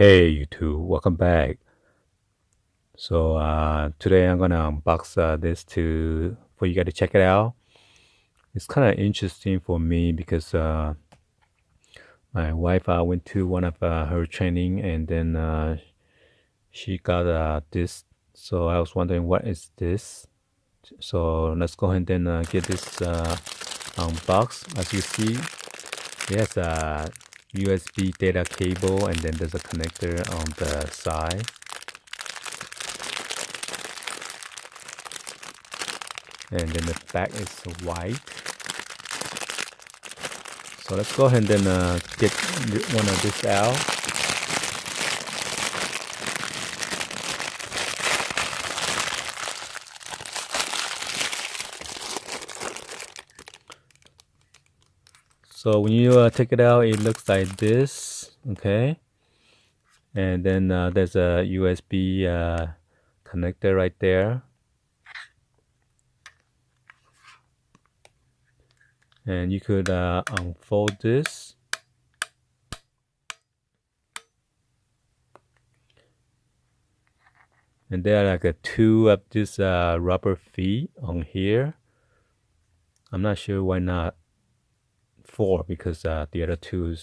Hey YouTube, welcome back. So today I'm gonna unbox this for you guys to check it out. It's kind of interesting for me because my wife went to one of her training and then she got this. So I was wondering what is this. So let's go ahead and get this unboxed. As you see, it has a USB data cable and then there's a connector on the side. And then the back is white. So let's go ahead and then get one of this out. So when you take it out, it looks like this, okay? And then there's a USB connector right there. And you could unfold this. And there are like two of this rubber feet on here. I'm not sure why not 4 because the other two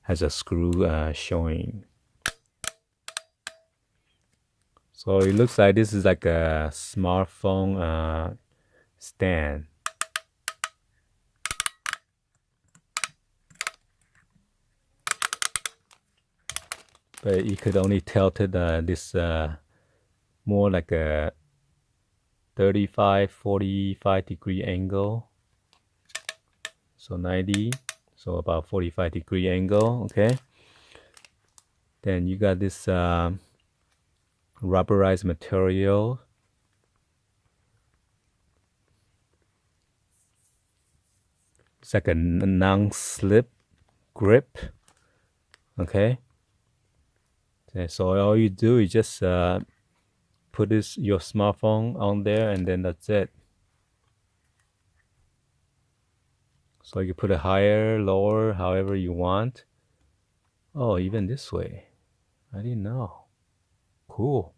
has a screw showing. So it looks like this is like a smartphone stand. But you could only tilt it this more like a 45 degree angle. So 90, so about 45 degree angle, okay? Then you got this rubberized material. It's like a non-slip grip, okay? So all you do is just put your smartphone on there and then that's it. So you can put it higher, lower, however you want. Oh, even this way. I didn't know. Cool.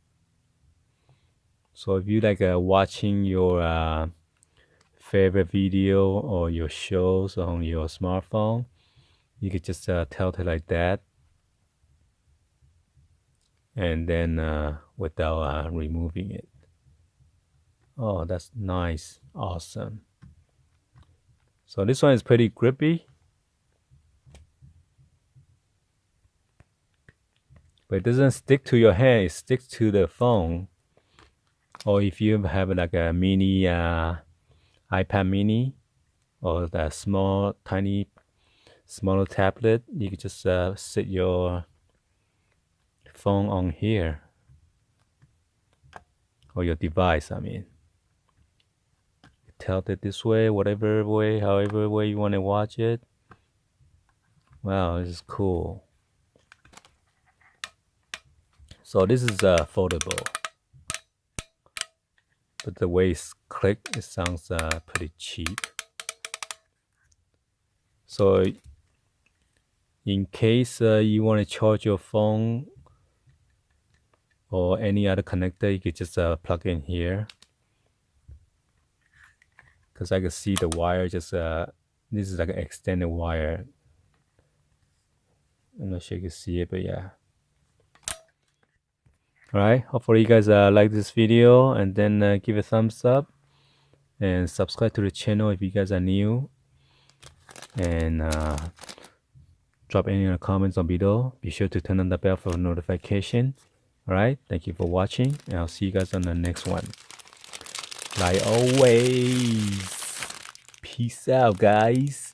So if you like watching your favorite video or your shows on your smartphone, you could just tilt it like that. And then without removing it. Oh, that's nice. Awesome. So this one is pretty grippy. But it doesn't stick to your hand, it sticks to the phone. Or if you have like a mini iPad mini or the smaller tablet, you can just sit your phone on here. Or your device, I mean. Tilt it this way, whatever way, however way you want to watch it. Wow, this is cool. So this is foldable. But the way it's clicked, it sounds pretty cheap. So in case you want to charge your phone or any other connector, you could just plug in here. Because I can see the wire just, this is like an extended wire. I'm not sure you can see it, but yeah. Alright, hopefully you guys like this video and then give a thumbs up and subscribe to the channel if you guys are new. And drop any comments on below. Be sure to turn on the bell for notification. Alright, thank you for watching and I'll see you guys on the next one. Like always, peace out guys.